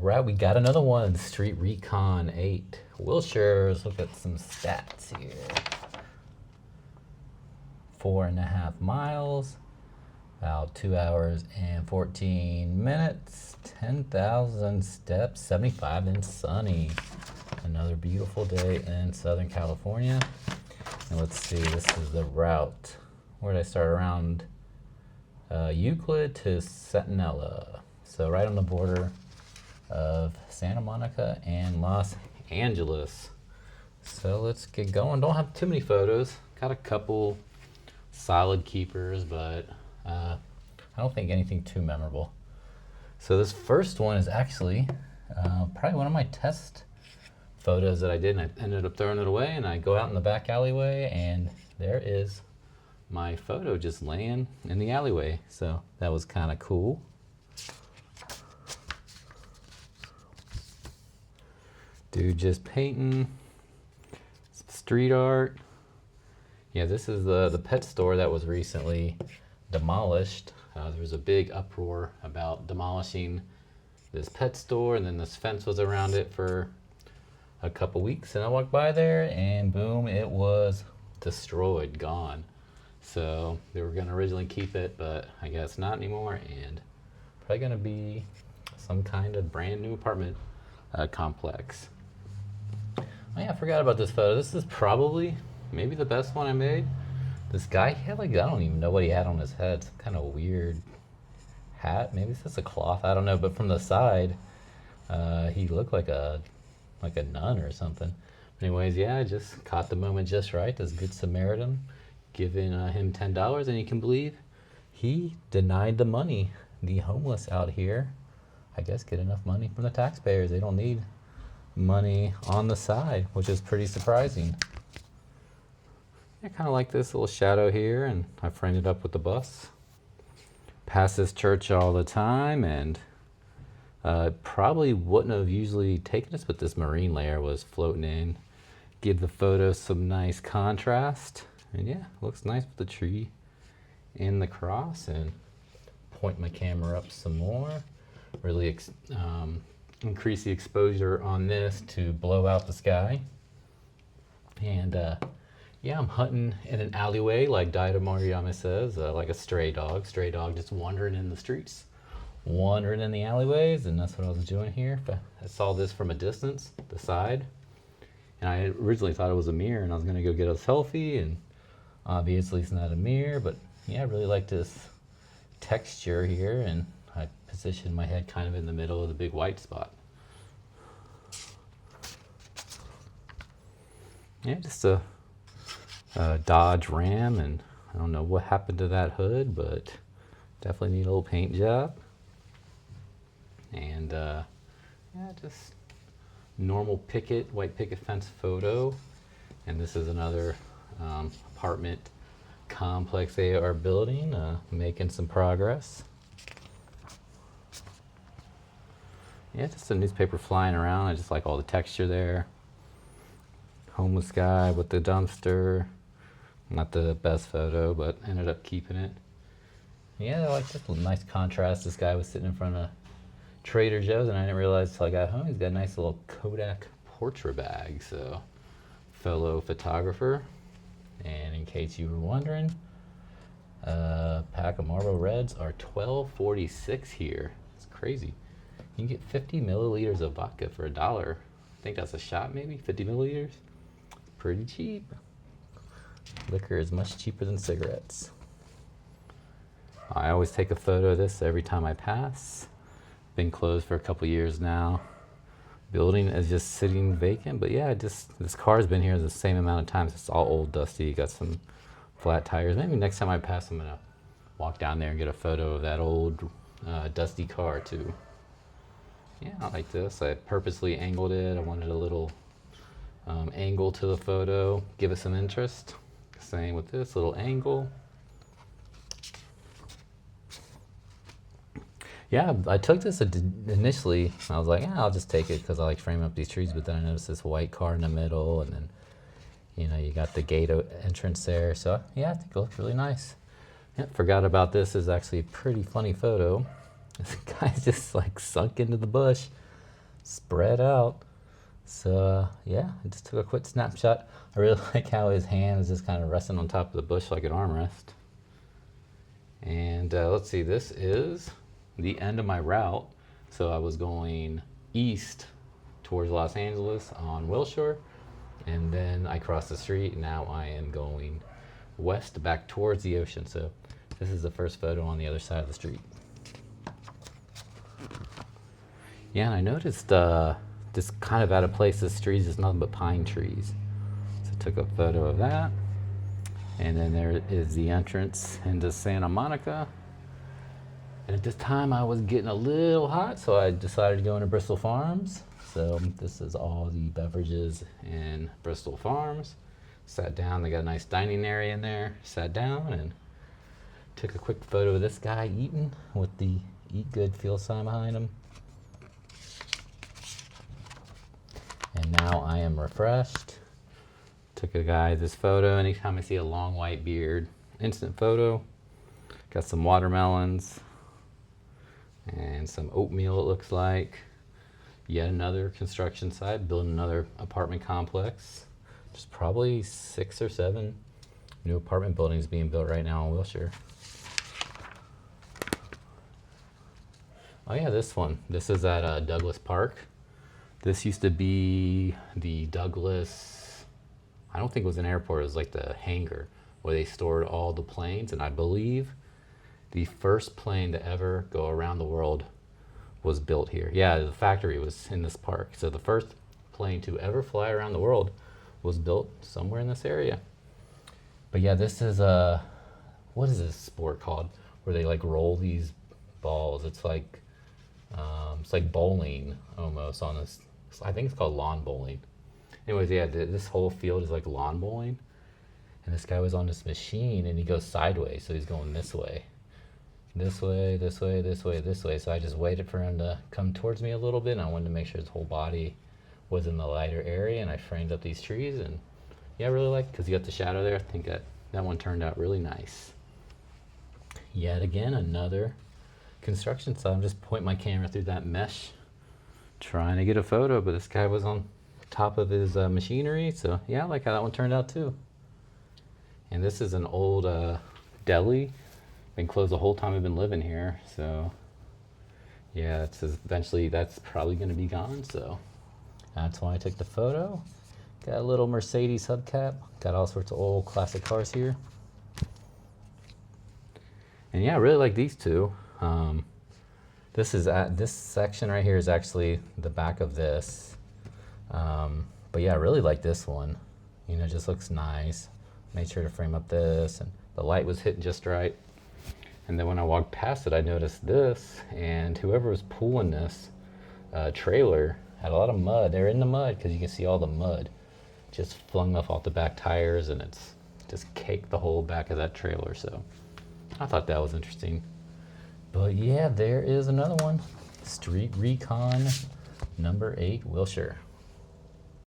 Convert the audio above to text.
right, we got another one. Street Recon 8. Wilshire. Let's look at some stats here. 4.5 miles, about 2 hours and 14 minutes, 10,000 steps, 75 and sunny. Another beautiful day in Southern California. And let's see, this is the route. Where did I start? Around Euclid to Centinela. So right on the border of Santa Monica and Los Angeles. So let's get going. Don't have too many photos. Got a couple solid keepers, but I don't think anything too memorable. So this first one is actually probably one of my test photos that I did, and I ended up throwing it away, and I go out in the back alleyway, and there is my photo just laying in the alleyway. So that was kind of cool. Dude just painting, some street art. Yeah, this is the pet store that was recently demolished. There was a big uproar about demolishing this pet store, and then this fence was around it for a couple weeks, and I walked by there and boom, it was destroyed, gone. So they were gonna originally keep it, but I guess not anymore, and probably gonna be some kind of brand new apartment complex. Oh yeah, I forgot about this photo. This is probably maybe the best one I made. This guy, he had like, I don't even know what he had on his head. Some kind of weird hat. Maybe it's just a cloth, I don't know. But from the side, he looked like a nun or something. Anyways, yeah, I just caught the moment just right. This Good Samaritan giving him $10, and you can believe he denied the money. The homeless out here, I guess, get enough money from the taxpayers. They don't need money on the side, which is pretty surprising. I kind of like this little shadow here, and I framed it up with the bus. Pass this church all the time, and probably wouldn't have usually taken this, but this marine layer was floating in. Give the photo some nice contrast, and yeah, looks nice with the tree and the cross. And point my camera up some more. Really increase the exposure on this to blow out the sky. And yeah, I'm hunting in an alleyway, like Dido Mariama says, like a stray dog just wandering in the streets, wandering in the alleyways, and that's what I was doing here. I saw this from a distance, the side, and I originally thought it was a mirror, and I was gonna go get a selfie, and obviously it's not a mirror, but yeah, I really like this texture here, and I positioned my head kind of in the middle of the big white spot. Yeah, just a Dodge Ram, and I don't know what happened to that hood, but definitely need a little paint job. And yeah, just normal white picket fence photo. And this is another apartment complex they are building, making some progress. Yeah, just a newspaper flying around. I just like all the texture there. Homeless guy with the dumpster. Not the best photo, but ended up keeping it. Yeah, I like this nice contrast. This guy was sitting in front of Trader Joe's, and I didn't realize till I got home he's got a nice little Kodak portrait bag. So, fellow photographer. And in case you were wondering, pack of Marlboro Reds are $12.46 here. It's crazy. You can get 50 milliliters of vodka for $1. I think that's a shot, maybe 50 milliliters. Pretty cheap. Liquor is much cheaper than cigarettes. I always take a photo of this every time I pass. Been closed for a couple years now. Building is just sitting vacant, but yeah, this car's been here the same amount of times. It's all old, dusty, got some flat tires. Maybe next time I pass, I'm gonna walk down there and get a photo of that old dusty car too. Yeah, I like this. I purposely angled it. I wanted a little angle to the photo, give it some interest. Same with this little angle. Yeah, I took this initially. I was like, yeah, I'll just take it because I like framing up these trees. But then I noticed this white car in the middle, and then you got the gate entrance there. So yeah, I think it looks really nice. Yeah, forgot about this. Is actually a pretty funny photo. This guy's just like sunk into the bush. spread out. So yeah, I just took a quick snapshot. I really like how his hand is just kind of resting on top of the bush like an armrest. And let's see, this is the end of my route. So I was going east towards Los Angeles on Wilshire, and then I crossed the street, and now I am going west back towards the ocean. So this is the first photo on the other side of the street. Yeah, and I noticed this kind of out of place, this street is nothing but pine trees. So I took a photo of that. And then there is the entrance into Santa Monica. And at this time I was getting a little hot, so I decided to go into Bristol Farms. So this is all the beverages in Bristol Farms. Sat down, they got a nice dining area in there. Sat down and took a quick photo of this guy eating with the Eat Good Feel sign behind him. And now I am refreshed. Took a guy this photo. Anytime I see a long white beard, instant photo. Got some watermelons and some oatmeal, it looks like. Yet another construction site, building another apartment complex. There's probably 6 or 7 new apartment buildings being built right now in Wilshire. Oh yeah, this one. This is at Douglas Park. This used to be the Douglas, I don't think it was an airport, it was like the hangar where they stored all the planes. And I believe the first plane to ever go around the world was built here. Yeah, the factory was in this park. So the first plane to ever fly around the world was built somewhere in this area. But yeah, this is what is this sport called? Where they like roll these balls. It's like bowling almost on this. I think it's called lawn bowling. Anyways, yeah, this whole field is like lawn bowling. And this guy was on this machine and he goes sideways. So he's going this way. This way, this way, this way, this way. So I just waited for him to come towards me a little bit, and I wanted to make sure his whole body was in the lighter area, and I framed up these trees, and yeah, I really like it because you got the shadow there. I think that one turned out really nice. Yet again, another construction site. I'm just pointing my camera through that mesh, trying to get a photo, but this guy was on top of his machinery, so yeah, I like how that one turned out too. And this is an old deli. Been closed the whole time I've been living here, so yeah, it's eventually that's probably going to be gone, so that's why I took the photo. Got a little Mercedes hubcap, got all sorts of old classic cars here, and yeah, I really like these two. This section right here is actually the back of this, but yeah, I really like this one. You know, it just looks nice. Made sure to frame up this, and the light was hitting just right. And then when I walked past it, I noticed this, and whoever was pulling this trailer had a lot of mud. They're in the mud because you can see all the mud just flung off the back tires, and it's just caked the whole back of that trailer. So I thought that was interesting. But yeah, there is another one. Street Recon number 8, Wilshire.